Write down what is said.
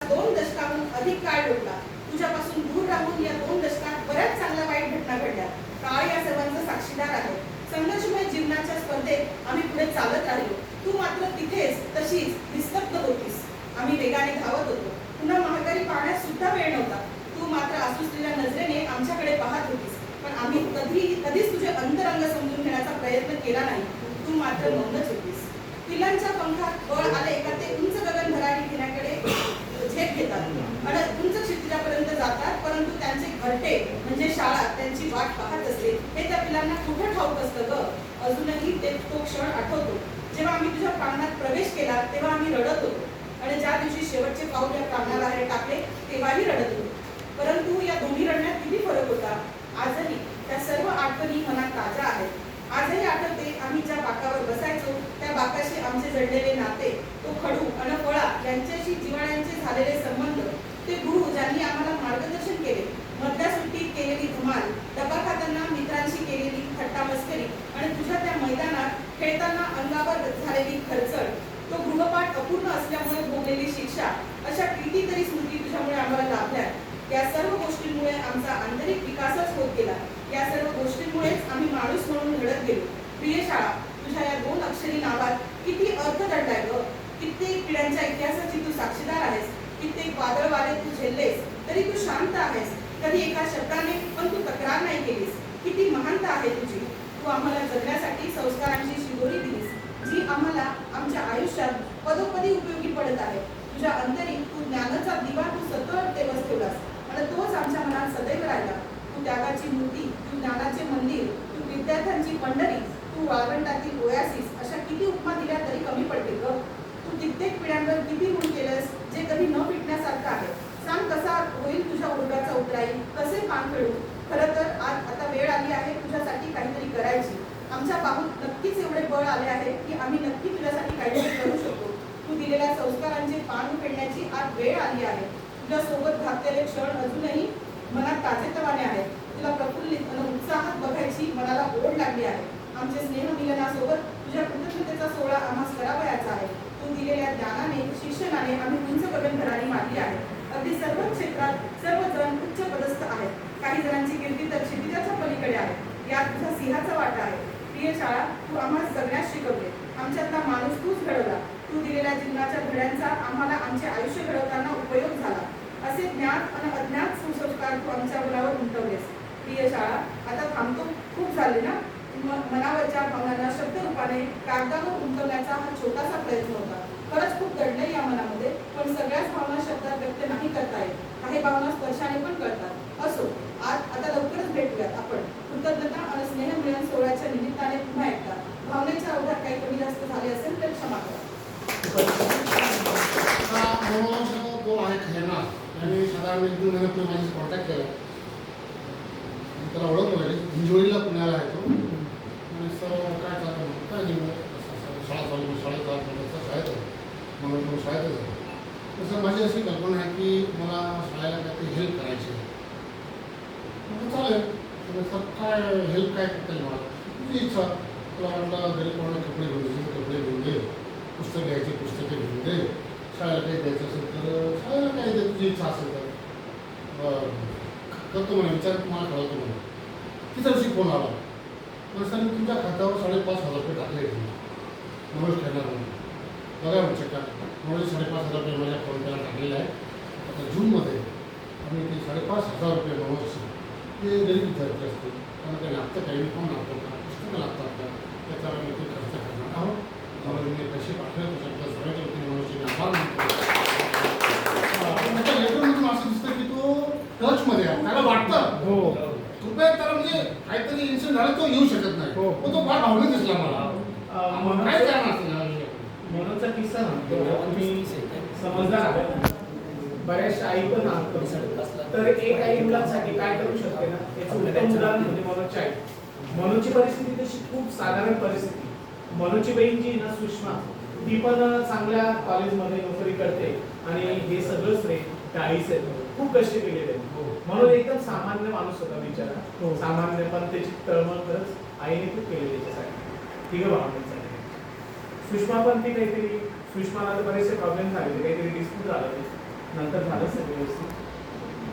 2 दशकाहून अधिक काळ लोटला. तुझ्यापासून दूर राहून या 2 दशकात बऱ्याच चांगल्या वाईट घटना घडल्या. काळ या सर्वांचा साक्षीदार आहे. संघर्षमय जीवनाच्या स्पर्धेत आम्ही पुढे चालत राहिलो. तू मात्र तिथेच तशीच निस्तब्ध होतीस. आम्ही वेगाने धावत होतो. पुन्हा महागारी पाहण्यास सुद्धा वेळ नव्हता. तू मात्र आसुसलेल्या नजरेने आमच्याकडे पाहत होतीस. पण आम्ही कधीच तुझे अंतरंग समजून घेण्याचा प्रयत्न केला नाही. तू मात्र मौनच होतीस. पिलांच्या पंखात बळ आले का ते उंच गगन भरारी घेण्याकडे झेप घेतात आणि उंच क्षितिजापर्यंत जातात, परंतु त्यांचे घरटे म्हणजे शाळा त्यांची वाट पाहत असते. हे त्या पिलांना कुठं ठाऊक असतं ग? अजूनही तो क्षण आठवतो जेव्हा आम्ही तुझ्या प्रांगणात प्रवेश केला. तेव्हा आम्ही रडत होतो आणि ज्या दिवशी शेवटचे पाऊल या प्रांगणाबाहेर टाकले तेव्हाही रडत होतो. परंतु या दोन्ही रडण्यात किती फरक होता. आजही त्या सर्व आठवणी मनात ताज्या आहेत. आजही आठवते आम्ही ज्या बाकावर बसायचो त्या बाकाशी आमचे जडलेले नाते, तो खडू आणि फळा यांच्याशी जिव्हाळ्यांचे झालेले संबंध, ते गुरु ज्यांनी आम्हाला मार्गदर्शन केले, मधल्या सुट्टीत केलेली धमाल, डबा खाताना मित्रांशी केलेली थट्टा मस्करी आणि तुझ्या त्या मैदानात खेळताना अंगावर झालेली खरचड, तो गृहपाठ अपूर्ण असल्यामुळे भोगलेली शिक्षा, अशा कितीतरी स्मृती तुझ्यामुळे आम्हाला लाभल्या. या सर्व गोष्टींमुळे आमचा आंतरिक विकासच होत गेला. या सर्व गोष्टींमुळेच आम्ही माणूस म्हणून घडत गेलो. प्रिय शाळा, तुझ्या या 2 अक्षरी नावात किती अर्थ दडलाय ग. कित्येक पिढ्यांच्या इतिहासाची तू साक्षीदार आहेस. कित्येक वादळ वारे तू झेललेस तरी तू शांत आहेस. कधी एका शब्दाने पण तू तक्रार नाही केलीस. किती महानता आहे तुझी. तू आम्हाला जगण्यासाठी संस्कारांची शिदोरी दिलीस, जी आम्हाला आमच्या आयुष्यात पदोपदी उपयोगी पडत आहे. तुझ्या अंतरी तू ज्ञानाचा दिवा तू सतत तेवस ठेवलास आणि तोच आमच्या मनात सदैव राहिला. तू त्यागाची मूर्ती, तू ज्ञानाचे मंदिर, तू विद्यार्थ्यांची पंढरी, तू वाळवंटातील ओयासिस, अशा किती उपमा दिल्या तरी कमी पडतील ग. तू कित्येक पिढ्यांवर किती गुण केलंस जे कधी न पिटण्यासारखं आहे. सांग कसा होईल तुझ्या उडव्याचा उतराई, कसे पान खेळू. खरं तर आता वेळ आली आहे तुझ्यासाठी काहीतरी करायची. आमच्या बाहूत नक्कीच एवढे बळ आले आहे की आम्ही नक्की तुझ्यासाठी काहीतरी करू शकतो. तू दिलेल्या संस्कारांचे पान फेडण्याची आज वेळ आली आहे. तुझ्या सोबत घातलेले क्षण अजूनही मनात ताजेतवाने आहेत. तुला प्रफुल्लित आणि उत्साहात बघायची मनाला ओढ लागली आहे. आमचे स्नेहमिलनासोबत तुझ्या कृतज्ञतेचा सोहळा आम्हास करावयाचा आहे. तू दिलेल्या ज्ञानाने, शिक्षणाने आम्ही उंच गगन भरारी मारली आहे. अगदी सर्व क्षेत्रात सर्वजण उच्च पदस्थ आहेत. काही जणांची कीर्ती तर क्षितिजाच्या पलीकडे आहे. यात तुझा सिंहाचा वाटा आहे. प्रिय शाळा, तू आम्हाला जगण्यास शिकवले. आमच्यातला माणूस तूच घडवला. तू दिलेल्या जीवनाच्या धड्यांचा आम्हाला आमचे आयुष्य घडवताना उपयोग झाला. असे ज्ञात आणि अज्ञात सुसंस्कार तू आमच्या मुलावर उमटवलेस. प्रिय शाळा, आता थांबतो. खूप झाले ना. मनावरच्या भावनांना शब्दरूपाने कागदावर उमटवण्याचा हा छोटासा प्रयत्न होता. खरंच खूप दडलंय या मनामध्ये, पण सगळ्याच भावना शब्दात व्यक्त नाही करता येत. काही भावना स्पर्शाने पण करतात. असो, आता लवकरच भेटूयात आपण. कृतज्ञता आणि स्नेह मिलन सोहळ्याच्या निमित्ताने पुन्हा एकदा. भावनेच्या अवघात काही कमी जास्त झाले असेल तर क्षमा करा. तो आहे खेळणार आणि साधारण 1-2 महिन्यापूर्वी माझी कॉन्टॅक्ट केला. त्याला ओळखलं पाहिजे. हिंजोळीला पुण्याला आहे तो. आणि सर काय चालतं काय नाही, शाळा चालू शाळेत शाळेत म्हणून तो शाळेतच आहे. तसं माझी अशी कल्पना आहे की मला शाळेला काहीतरी हेल्प करायची आहे. चालेल सर, काय हेल्प काय करता येईल मला? तुझी इच्छा. तुला वाटलं घरी कोणाला कपडे घेऊन द्यायचे कपडे घेऊन दे, पुस्तक घ्यायचे पुस्तके घेऊन दे, शाळेला काही द्यायचं असेल तर शाळेला काही दे, तुझी इच्छा असेल तर करतो म्हणे. विचार तुम्हाला कळवतो म्हणे. तिथं दिवशी फोन आला. मग सर मी तुमच्या खात्यावर 5,500 रुपये टाकले मनोज खेळणार म्हणून. बघा म्हणजे का मनोज 5,500 रुपये माझ्या फोनपेला टाकलेला आहे. आता जूनमध्ये आम्ही ते 5,500 रुपये मनोज ते गरीब विद्यार्थी असतील, त्यांना काही लागतं, काही पण लागतं का, पुस्तकं लागतात का, त्याच्यावर आम्ही ते खर्च करणार आहोत. त्यामुळे मी पैसे पाठवले त्याच्याबद्दल सगळ्याच्या वतीने मनोजचे आभार मानतो. त्याच्या लेटरमधून असं दिसतं की तो टचमध्ये आहे. त्याला वाटतं हो कृपया त्याला म्हणजे काहीतरी इन्सिडेंट झाला तो येऊ शकत नाही. पण तो फार भावनिक दिसला मला. काय कारण असेल मनोजचा किस्सा तुम्ही समजदार आहात. बऱ्याचशा आई पण आहात. तर एक आई मुलांसाठी काय करू शकते ना, याचं उत्तम उदाहरण म्हणजे मनोजची आई. मनोजची परिस्थिती तशी खूप साधारण परिस्थिती. मनोजची बहीण जी ना सुषमा, ती पण चांगल्या कॉलेजमध्ये नोकरी करते आणि हे सगळं श्रेय त्या आईच आहे. खूप कष्ट केलेले म्हणून एकदम सामान्य माणूस होता बिचारा. सामान्य पण त्याची तळमळ खरंच आईने खूप केली त्याच्यासाठी, तिघं भावनांसाठी. सुषमा पण ती काहीतरी, सुषमाला तर बरेचसे प्रॉब्लेम झाले, काहीतरी डिस्प्यूट झालं नंतर झालं सगळं व्यवस्थित.